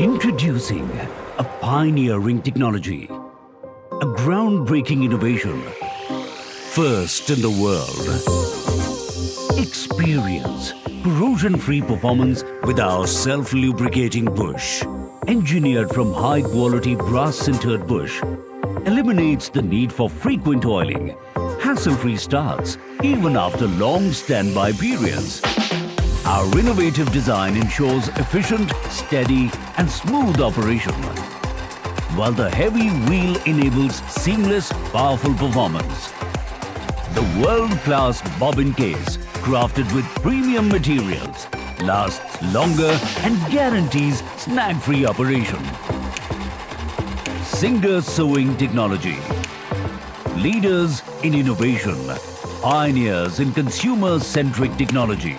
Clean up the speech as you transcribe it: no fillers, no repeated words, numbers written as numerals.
Introducing a pioneering technology, a groundbreaking innovation, first in the world. Experience corrosion-free performance with our self-lubricating bush. Engineered from high-quality brass-sintered bush, eliminates the need for frequent oiling, hassle-free starts even after long standby periods. Our innovative design ensures efficient, steady and smooth operation, while the heavy wheel enables seamless, powerful performance. The world-class bobbin case, crafted with premium materials, lasts longer and guarantees snag-free operation. Singer sewing technology. Leaders in innovation, pioneers in consumer-centric technology.